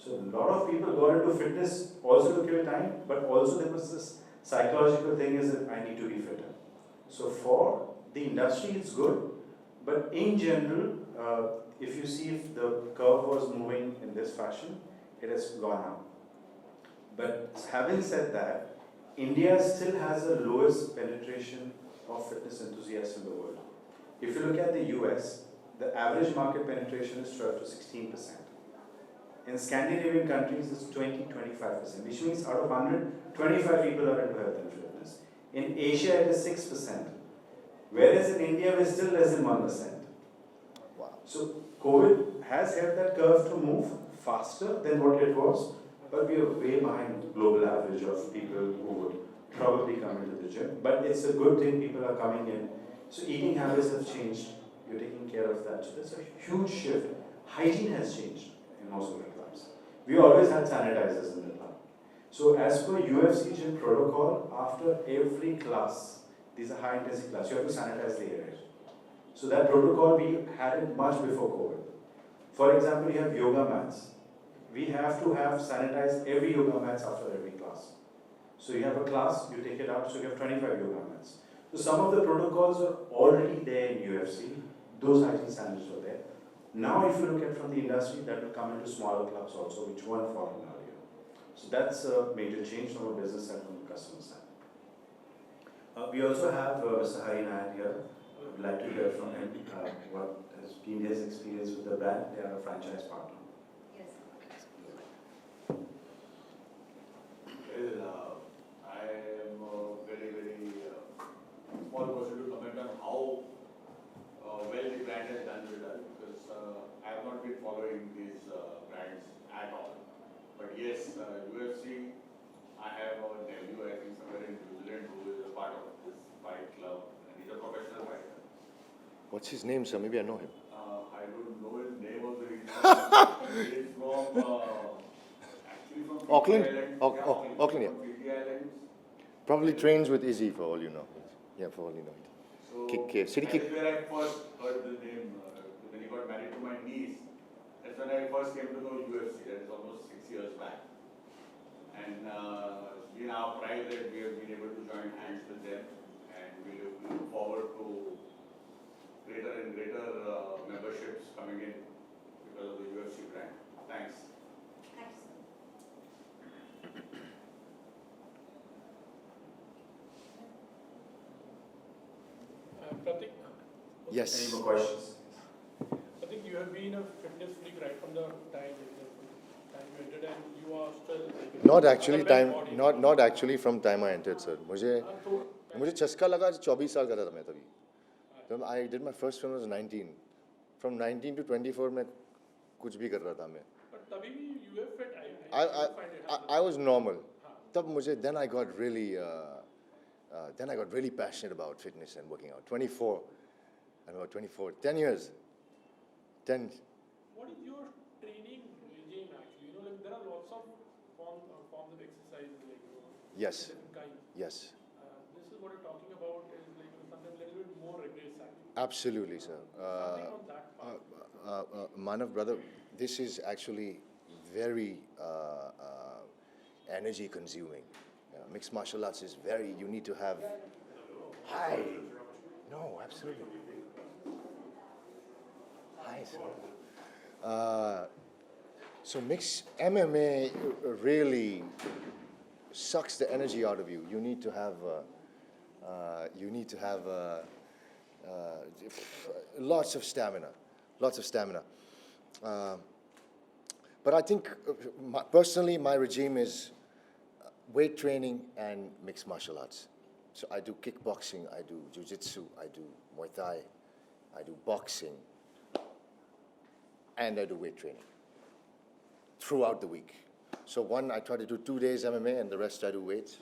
So a lot of people got into fitness also to kill time, but also there was this psychological thing is that I need to be fitter. So for the industry, it's good, but in general, if you see if the curve was moving in this fashion, it has gone up. But having said that, India still has the lowest penetration of fitness enthusiasts in the world. If you look at the US, the average market penetration is 12 to 16%. In Scandinavian countries, it's 20-25%, which means out of 100, 25 people are into health and fitness. In Asia, it is 6%, whereas in India, we're still less than 1%. Wow. So COVID has helped that curve to move faster than what it was, but we are way behind the global average of people who would probably come into the gym. But it's a good thing people are coming in. So eating habits have changed. You're taking care of that. So there's a huge shift. Hygiene has changed in most of the clubs. We always had sanitizers in the club. So as per UFC gym protocol, after every class, these are high intensity classes, you have to sanitize the area. So that protocol, we had it much before COVID. For example, you have yoga mats. We have to have sanitized every yoga mats after every class. So you have a class, you take it out, so you have 25 yoga mats. So some of the protocols are already there in UFC. Those hygiene standards are there. Now if you look at from the industry, that will come into smaller clubs also, which weren't following earlier. So that's a major change from a business side, from the customer side. We also have Mr. Hari Nair here. I'd like to hear from him what has been his experience with the brand. They are a franchise partner. Yes. Well, I am a very, very small person to comment on how well the brand has done with us, because I have not been following these brands at all. But yes, UFC, I have a nephew, I think somewhere in New Zealand, who is a part of this fight club, and he's a professional fighter. What's his name, sir? Maybe I know him. I don't know his name of the region. He's from, actually from Auckland? Fiji Islands. Auckland, yeah. From Fiji Islands. Probably trains with Izzy, for all you know. Yeah, for all you know. So City that kick. is where I first heard the name. When he got married to my niece, that's when I first came to know UFC. That is almost 6 years back. And it's been our pride that we have been able to join hands with them, and we look forward to greater and greater memberships coming in because of the UFC brand. Thanks. Thanks. Prateik, Yes. Any more questions? I think you have been a fitness freak right from the time you entered, and you are still Not actually the best time. body. Not actually from time I entered, sir. मुझे चस्का लगा 24 साल का था मैं तभी. I did my first film was 19. From 19 to 24 मैं कुछ भी कर रहा था मैं. But तभी भी you were fit. I find it hard. I was normal. तब मुझे then I got really passionate about fitness and working out. 24, I don't know, 24, 10 years. 10. What is your training regime actually? You know, like there are lots of forms of exercises, like Yes. different kinds. Yes. This is what you're talking about is like something a little bit more rigorous actually. Absolutely, sir. Something on that part. Manav, brother, this is actually very energy consuming. Mixed martial arts is very, you need to have. Hi. No, absolutely. Hi, sir. So mixed MMA really sucks the energy out of you. You need to have lots of stamina. But I think personally my regime is weight training and mixed martial arts. So I do kickboxing, I do jiu-jitsu, I do Muay Thai, I do boxing, and I do weight training throughout the week. So I try to do 2 days MMA and the rest I do weights.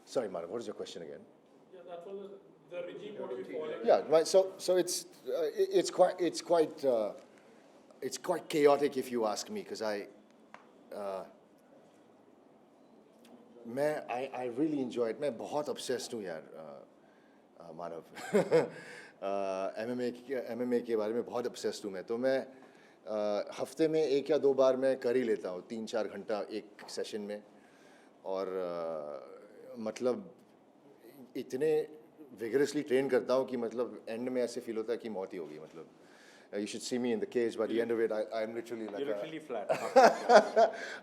Sorry, Manav, what is your question again? Yeah, that was the regime what we follow. Yeah, right. So it's quite chaotic if you ask me, because I really enjoy it. मैं बहुत obsessed हूँ यार, मानव. MMA के बारे में बहुत obsessed हूँ मैं, तो मैं हफ्ते में 1 या 2 बार मैं कर ही लेता हूँ, 3-4 घंटा एक सेशन में, और मतलब इतने vigorously ट्रेन करता हूँ कि मतलब एंड में ऐसे फील होता है कि मौत ही होगी, मतलब you should see me in the cage. By the end of it, I'm literally like You're a, literally flat.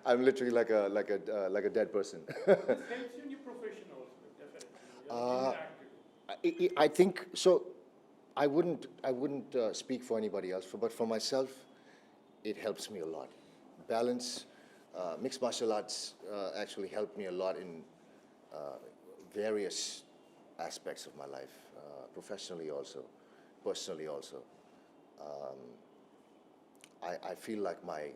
I'm literally like a dead person. This helps you in your profession also, definitely. You're being active. I think so. I wouldn't speak for anybody else, but for myself, it helps me a lot. Balance, mixed martial arts actually helped me a lot in various aspects of my life, professionally also, personally also. I feel like my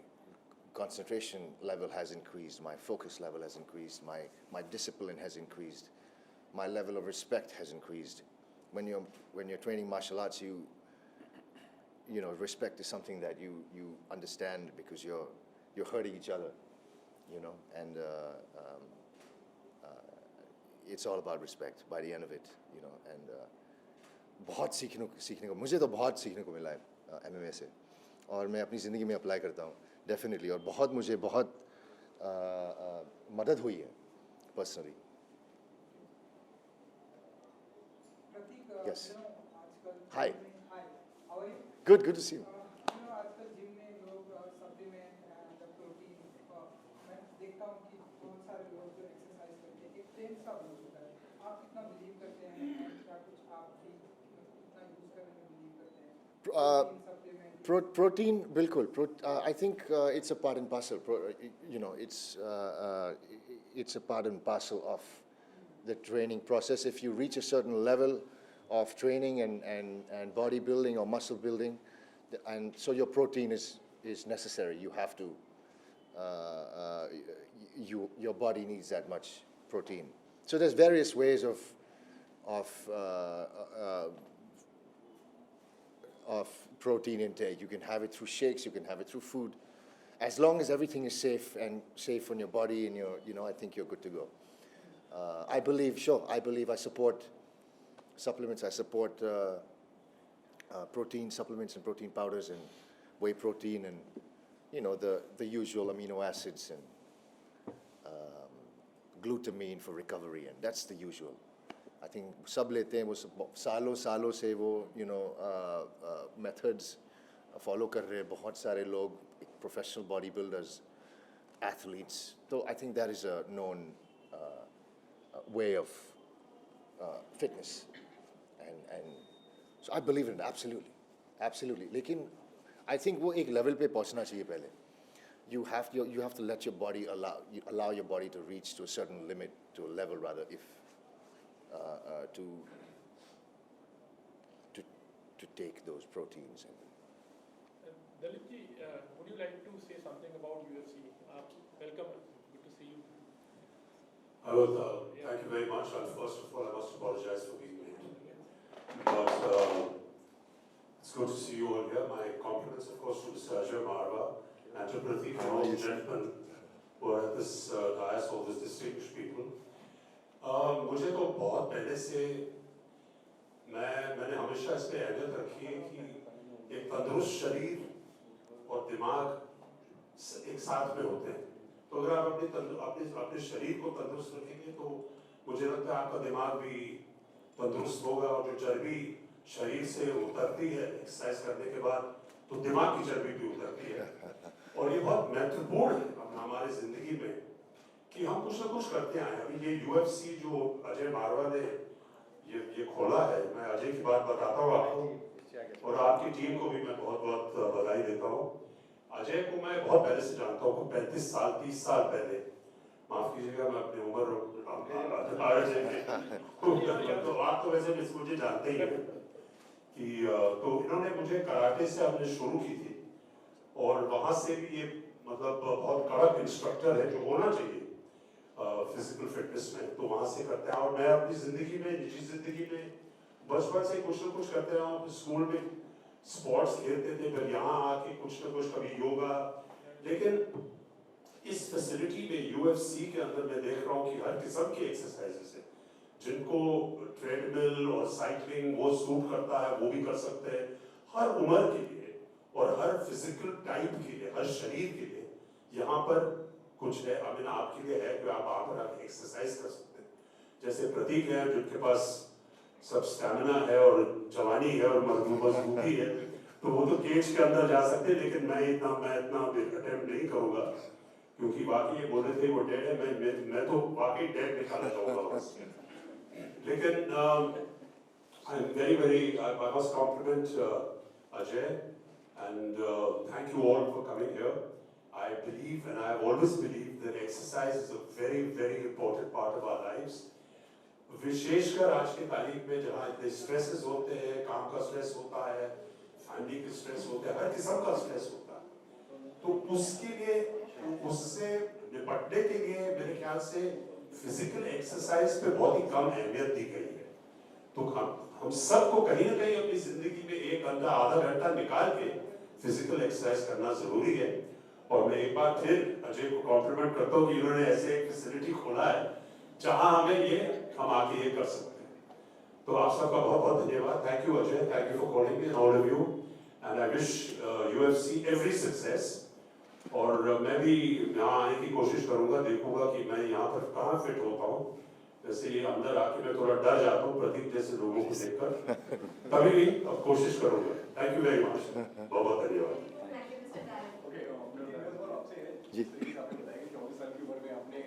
concentration level has increased, my focus level has increased, my discipline has increased, my level of respect has increased. When you're training martial arts, you know, respect is something that you understand because you're hurting each other, you know, and it's all about respect by the end of it, you know, and बहुत सीखने को मुझे तो बहुत सीखने को मिला है MMA से, और मैं अपनी ज़िंदगी में अप्लाई करता हूँ डेफिनेटली, और बहुत मुझे बहुत मदद हुई है personally. Prateik, Yes. you know, आजकल Hi. gym में- Hi, how are you? Good to see you. You know, आजकल जिम में लोग supplement and protein, मैं देखता हूँ कि बहुत सारे लोग जो एक्सरसाइज करते हैं, एक ट्रेंड सा बन चुका है. आप कितना बिलीव करते हैं, and क्या कुछ आप भी कितना यूज करने में बिलीव करते हैं? Protein supplement. Protein, bilkul. I think it's a part and parcel. You know, it's a part and parcel of the training process. If you reach a certain level of training and bodybuilding or muscle building, and so your protein is necessary. You have to. Your body needs that much protein. So there's various ways of protein intake. You can have it through shakes, you can have it through food. As long as everything is safe on your body and you know, I think you're good to go. I believe I support supplements. I support protein supplements and protein powders and whey protein and, you know, the usual amino acids and glutamine for recovery, and that's the usual. I think सब लेते हैं, वो सालों से वो, you know, methods follow कर रहे हैं बहुत सारे लोग, professional bodybuilders, athletes. So I think that is a known way of fitness, and so I believe in it absolutely. लेकिन I think वो एक level पे पहुंचना चाहिए पहले. You have to let your body allow your body to reach to a certain limit, to a level rather, if to take those proteins. Dalit ji, would you like to say something about UFC? Welcome, good to see you. I will, thank you very much. And first of all, I must apologize for being late. But it's good to see you all here. My compliments, of course, to Mr. Ajay Marwa and to Prateik and all the gentlemen who are at this dais, all these distinguished people. मुझे तो बहुत पहले से मैंने हमेशा इस पे अहमियत रखी है कि एक तंदुरुस्त शरीर और दिमाग एक साथ में होते हैं. तो अगर आप अपने शरीर को तंदुरुस्त रखेंगे तो मुझे लगता है आपका दिमाग भी तंदुरुस्त होगा, और जो चर्बी शरीर से उतरती है एक्सरसाइज करने के बाद, तो दिमाग की चर्बी भी उतरती है. और ये बहुत महत्वपूर्ण है हमारे जिंदगी में कि हम कुछ ना कुछ करते आए. अभी ये UFC जो अजय मारवा ने ये खोला है, मैं अजय की बात बताता हूँ आपको, और आपकी टीम को भी मैं बहुत बहुत बधाई देता हूँ. अजय को मैं बहुत पहले से जानता हूँ, 30 साल पहले, माफ कीजिएगा मैं अपनी उम्र तो आप तो वैसे मुझे जानते ही हैं कि तो इन्होंने मुझे कराटे से हमने शुरू की थी, और वहाँ से भी ये मतलब बहुत कड़क इंस्ट्रक्टर है जो होना चाहिए फिजिकल फिटनेस में, तो वहाँ से करते हैं. और मैं अपनी ज़िंदगी में, निजी ज़िंदगी में बचपन से कुछ ना कुछ करते रहा हूँ. स्कूल में स्पोर्ट्स खेलते थे, फिर यहाँ आके कुछ ना कुछ, कभी योगा. लेकिन इस फैसिलिटी में UFC के अंदर मैं देख रहा हूँ कि हर किस्म की एक्सरसाइजेस है. जिनको ट्रेडमिल और साइकिलिंग वो सूट करता है वो भी कर सकते हैं। हर उम्र के लिए और हर फिजिकल टाइप के लिए, हर शरीर के लिए यहाँ पर कुछ है। आई मीन आपके लिए है कि आप वहाँ पर आके एक्सरसाइज कर सकते हैं। जैसे प्रतीक है जिनके पास सब स्टैमिना है और जवानी है और मजबूती है, तो वो तो केज के अंदर जा सकते हैं, लेकिन मैं इतना अटेम्प्ट नहीं करूँगा, क्योंकि वाकई ये बोल रहे थे वो डेड है। मैं तो वाकई डेड निकालना चाहूँगा। लेकिन I am very I must compliment Ajay, and thank you all for coming here. I believe, and I have always believed, that exercise is a very important part of our lives. विशेषकर आज की तारीख में जहाँ इतने stresses होते हैं, काम का स्ट्रेस होता है, फैमिली के स्ट्रेस होते हैं, हर किस्म का स्ट्रेस होता है, तो उसके लिए, उससे निपटने के लिए मेरे ख्याल से फिजिकल एक्सरसाइज पे बहुत ही कम अहमियत दी गई है। तो हम सबको कहीं ना कहीं अपनी जिंदगी में एक घंटा आधा घंटा निकाल के फिजिकल एक्सरसाइज करना जरूरी है। और मैं एक बार फिर अजय को कॉम्प्लीमेंट करता हूँ कि इन्होंने ऐसे एक फैसिलिटी खोला है जहां हम आके ये कर सकते हैं। तो आप सबका बहुत बहुत धन्यवाद। Thank you Ajay, thank you for calling me and all of you, and I wish UFC every success. और मैं भी यहाँ आने की कोशिश करूंगा, देखूंगा कि मैं यहाँ पर कहाँ फिट होता हूँ। जैसे ये अंदर आके मैं थोड़ा डर जाता हूँ प्रदीप जैसे लोगों को देखकर, तभी भी अब कोशिश करूंगा। थैंक यू वेरी मच, बहुत बहुत धन्यवाद। जी आपने बताया कि 24 साल की उम्र में आपने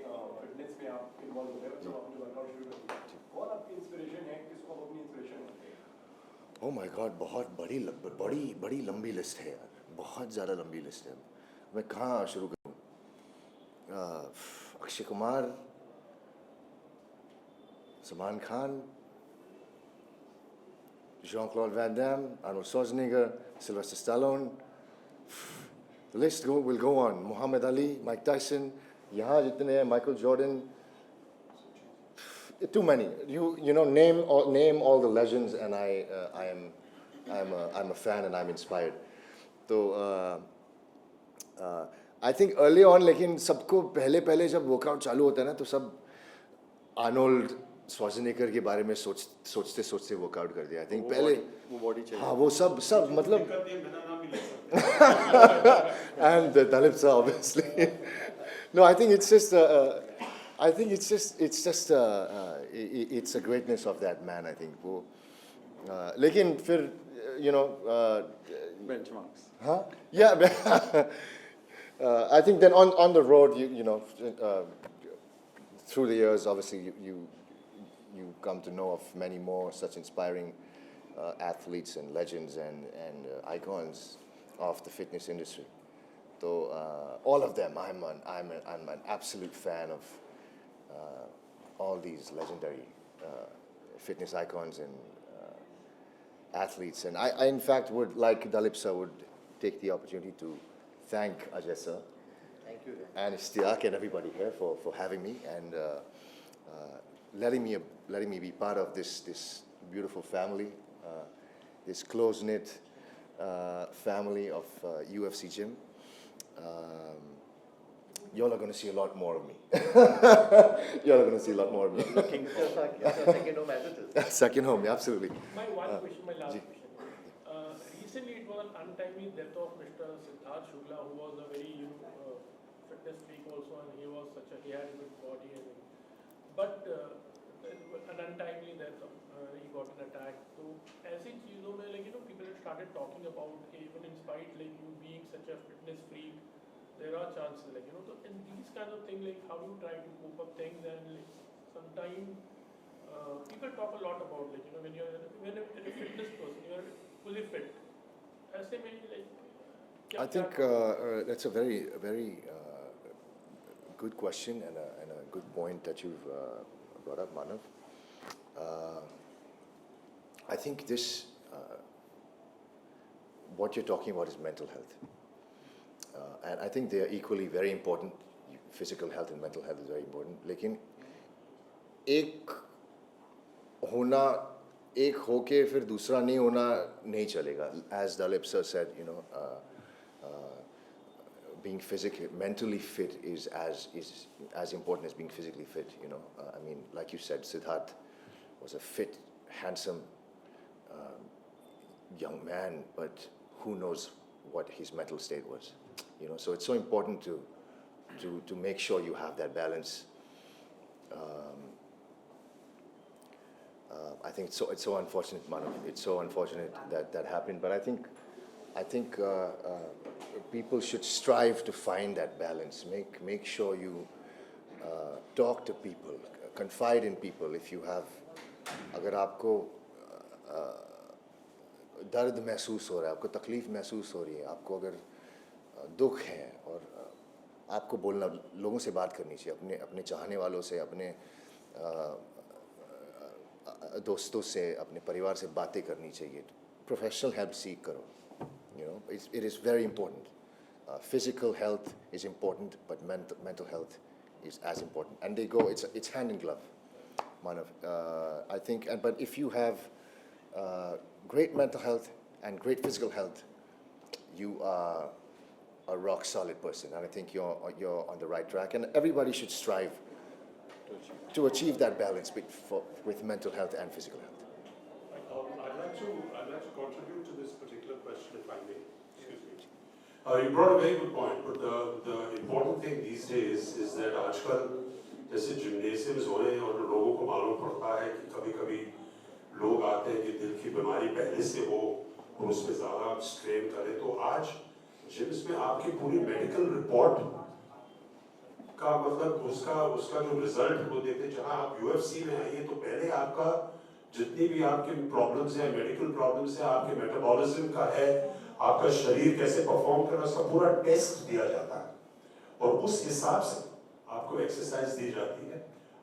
फिटनेस में आप इन्वॉल्व हो गए, तो आपने वर्कआउट शुरू कर दिया। कौन आपकी इंस्पिरेशन है, किसको आप अपनी इंस्पिरेशन मानते हैं? ओह माय गॉड, बहुत बड़ी लंबी लिस्ट है यार, बहुत ज़्यादा लंबी लिस्ट है। मैं कहाँ शुरू करूँ? Akshay Kumar, Salman Khan, Jean-Claude Van Damme, Arnold Schwarzenegger, Sylvester Stallone. The list will go on. Muhammad Ali, Mike Tyson, यहाँ जितने हैं, Michael Jordan. Too many. You know, name all the legends, and I'm a fan and I'm inspired. तो I think early on, लेकिन सबको पहले जब workout चालू होता है ना, तो सब आर्नोल्ड श्वार्ज़नेगर के बारे में सोचते वर्कआउट कर दिया। आई थिंक पहले वो बॉडी चाहिए। हाँ, वो सब मतलब and Dalipsa obviously. No, I think it's just it's a greatness of that man. I think वो लेकिन फिर you know benchmarks. huh? Yeah. I think then on the road, you know, through the years, obviously you come to know of many more such inspiring athletes and legends and icons of the fitness industry. So all of them, I'm an absolute fan of all these legendary fitness icons and athletes. And I in fact would, like Dalipsa, would take the opportunity to thank Ajay sir. Thank you. And Istiaq and everybody here for having me and letting me be part of this beautiful family, this close-knit family of UFC gym. Y'all are going to see a lot more of me. Y'all are going to see a lot more of me. Looking for second home as it is. Second home, absolutely. My one question, my last Ji. question. Recently, it was an untimely death of Mr. Siddharth Shukla, who was a very fitness freak also, and he had a good body. But an untimely death, he got an attack. So, ऐसी चीजों में people have started talking about, even in spite you being such a fitness freak, there are chances so in these kind of things, how do you try to cope up things, and sometimes people talk a lot about when you're a fitness person, you're fully fit. ऐसे में I think that's a very good question and a good point that you've brought up, Manav. I think this, what you're talking about is mental health. And I think they are equally very important. Physical health and mental health is very important. लेकिन एक होके फिर दूसरा नहीं होना नहीं चलेगा. As Dalip sir said, being mentally fit is as important as being physically fit. I mean, like you said, Siddharth was a fit, handsome young man, but who knows what his mental state was, you know. So it's so important to make sure you have that balance. I think it's so unfortunate, Manav. It's so unfortunate that happened. But I think people should strive to find that balance. Make sure you talk to people, confide in people. If you have, अगर आपको दर्द महसूस हो रहा है, आपको तकलीफ महसूस हो रही है, आपको अगर दुख है, और आपको बोलना, लोगों से बात करनी चाहिए, अपने चाहने वालों से, अपने दोस्तों से, अपने परिवार से बातें करनी चाहिए. प्रोफेशनल हेल्प सीख करो. You know, it is very important. Physical health is important, but mental health is as important, and they go. It's hand in glove, Manav. I think, but if you have great mental health and great physical health, you are a rock solid person, and I think you're on the right track. And everybody should strive to achieve that balance with mental health and physical health. I'd like to contribute to this particular question, if I may. Excuse me. You brought a very good point, but the important thing these days is that आजकल जैसे gymnasiums हो रहे हैं और लोगों को मालूम पड़ता है कि कभी-कभी लोग आते हैं कि दिल की बीमारी पहले से हो और उसमें ज़्यादा strain करें, तो आज gyms में आपकी पूरी medical report का मतलब उसका जो रिजल्ट है वो देखते हैं. जहाँ आप UFC में आइए तो पहले आपका जितनी भी आपके प्रॉब्लम्स हैं, मेडिकल प्रॉब्लम्स हैं, आपके मेटाबॉलिज्म का है, आपका शरीर कैसे परफॉर्म कर रहा है, उसका पूरा टेस्ट दिया जाता है और उस हिसाब से आपको एक्सरसाइज दी जाती है,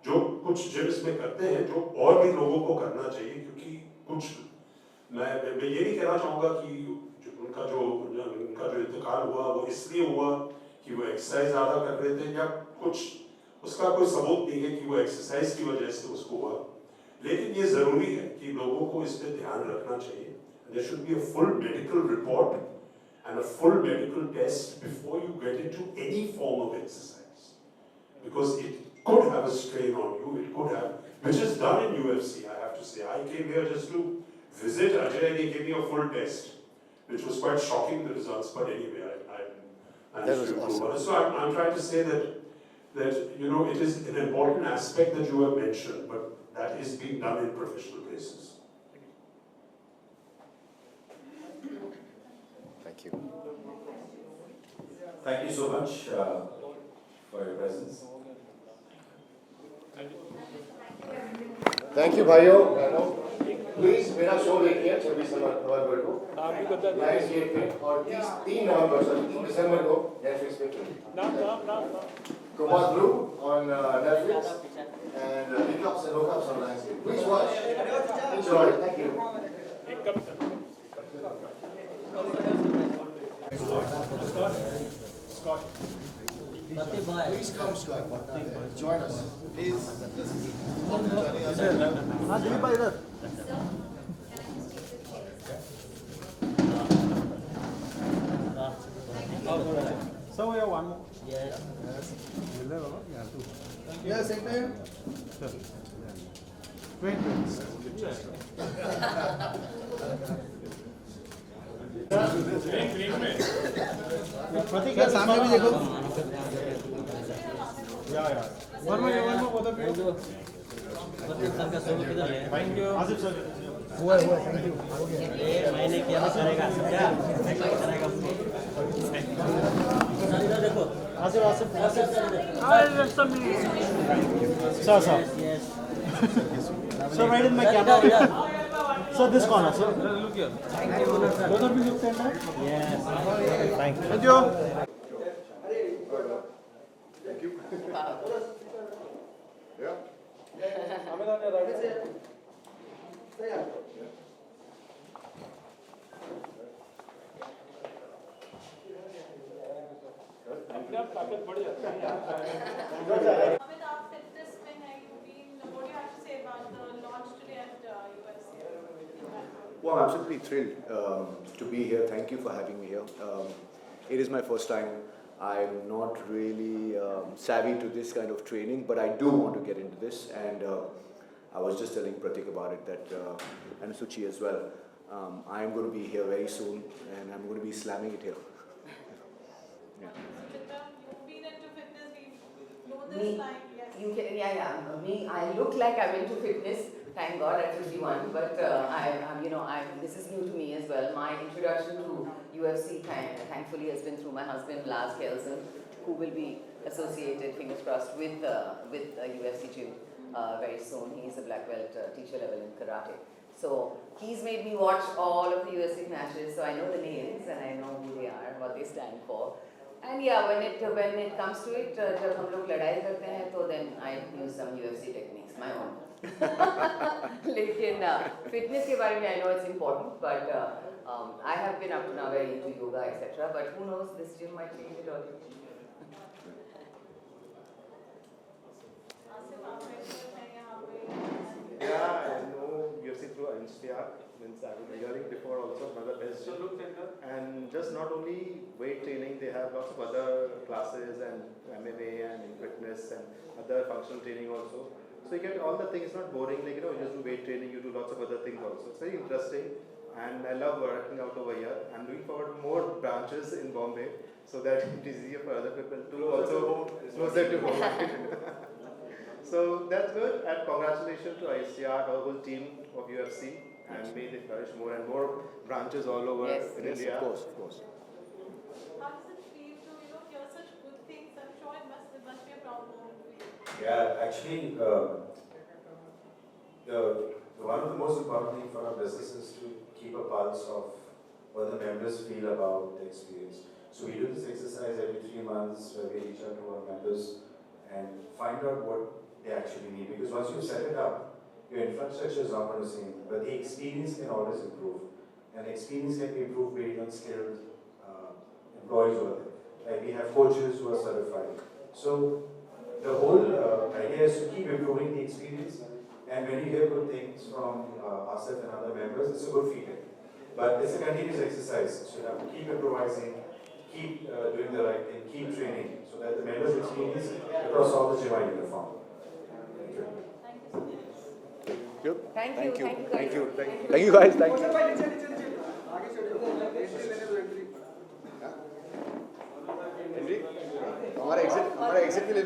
जो कुछ जिम्स में करते हैं, जो और भी लोगों को करना चाहिए. क्योंकि कुछ मैं ये नहीं कहना चाहूँगा कि उनका जो इंतकाल हुआ वो इसलिए हुआ कि वो एक्सरसाइज ज़्यादा कर रहे थे, या कुछ उसका कोई सबूत नहीं है कि वो एक्सरसाइज की वजह से उसको हुआ. लेकिन ये ज़रूरी है कि लोगों को इस पे ध्यान रखना चाहिए. There should be a full medical report and a full medical test before you get into any form of exercise, because it could have a strain on you. It could have, which is done in UFC. I have to say, I came here just to visit Ajay, and he gave me a full test, which was quite shocking, the results. But anyway, I managed to improve on it. So I'm trying to say that you know, it is an important aspect that you have mentioned, but that is being done in professional places. Thank you. Thank you so much for your presence. Thank you, भाइयों. Please मेरा show देखिए 26 नवंबर को live gate पे, और 3 नवंबर sorry 3 दिसंबर को Netflix पे. Command Blue on Netflix and Hiccups and Hookups on Lionsgate. Please watch. Enjoy. Thank you. Scott. Please come, Scott. Join us. Please. So we have one more. Yes. Yes, same time. Wait. प्रतीक यार सामने भी देखो. या one more both of you. Pratik sir का solo किधर है? Thank you. Asif sir हुआ thank you. ये मैंने किया ना करेगा क्या करेगा सर. इधर देखो Asif sir yes sir right in my camera. So this corner, sir. Look here. Thank you, sir. Both of you look same time? Yes. Thank you. Thank you. Thank you. Yeah. Well, I'm absolutely thrilled to be here. Thank you for having me here. It is my first time. I'm not really savvy to this kind of training, but I do want to get into this. And I was just telling Prateik about it that, and Suchi as well. I am going to be here very soon, and I'm going to be slamming it here. Yeah. You've been into fitness, we know Me? this line, yes. You can, yeah. Me, I look like I'm into fitness. Thank God at 51, but this is new to me as well. My introduction to UFC, thankfully, has been through my husband, Lars Kelsen, who will be associated, fingers crossed, with UFC gym very soon. He's a black belt teacher level in karate. So he's made me watch all of the UFC matches, so I know the names and I know who they are, what they stand for. And yeah, when it comes to it, जब हम लोग लड़ाई करते हैं, तो then I use some UFC techniques, my own. लेकिन fitness के बारे में I know it's important, but I have been up to now very into yoga, etc. But who knows, this gym might change it all. Yeah, I know UFC through NCR. Means I was hearing before also another best gym. And just not only weight training, they have lots of other classes and MMA and fitness and other functional training also. So you get all the things, not boring, like you just do weight training, you do lots of other things also. It's very interesting and I love working out over here. I'm looking forward to more branches in Bombay so that it is easier for other people to closer to home. So that's good, and congratulations to ICR, our whole team of UFC, and may they flourish more and more branches all over in India. Of course. How does it feel to hear such good things? I'm sure it must be a proud moment for you. Yeah, actually, one of the most important things for our business is to keep a pulse of what the members feel about the experience. So we do this exercise every 3 months where we reach out to our members and find out what they actually need. Because once you set it up, your infrastructure is not going to the same, but the experience can always improve. And the experience can be improved based on skilled employees over there. Like we have coaches who are certified. So the whole idea is to keep improving the experience. And when you hear good things from ourselves and other members, it's a good feedback. But it's a continuous exercise. So you have to keep improvising, keep doing the right thing, keep training, so that the members experience across all the gym are uniform. Thank you. Thank you. Thank you guys. Thank you. हमारा exit के लिए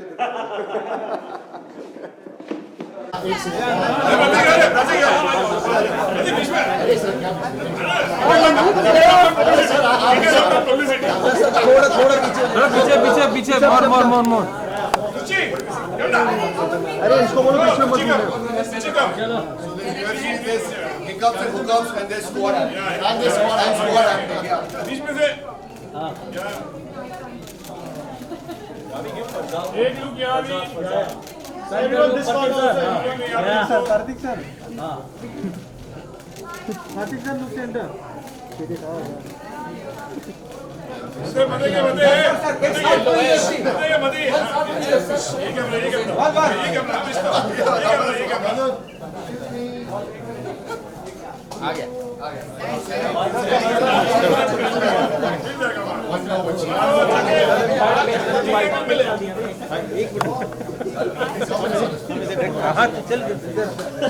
थोड़ा पीछे more. अरे इसको बोलो पीछे मत Hiccups and hookups and there's squat and there's squat happening. बीच में से एक लुक यहाँ भी Everyone this corner also. Prateik sir. Prateik sir look center.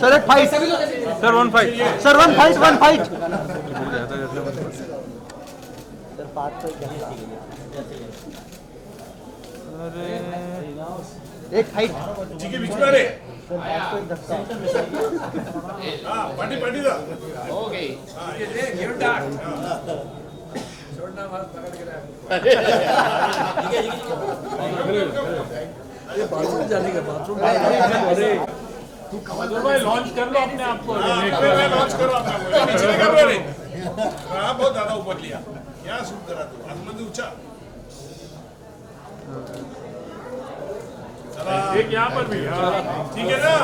Sir, एक fight. Sir, one fight. Sir, one fight. Sir, part-2 अरे एक fight जी के बीच में अरे part-2 धक्का हाँ पंडी दा ओके गिव इट बैक छोड़ना मत पकड़ के रख ये बाथरूम जाने का बाथरूम अरे मधुर भाई लॉन्च कर लो अपने आप को मैं लॉन्च करो अपने आप को नीचे कर रहे रे हां बहुत ज्यादा ऊपर लिया क्या शूट करा तू आसमान से ऊंचा एक यहाँ पर भी ठीक है ना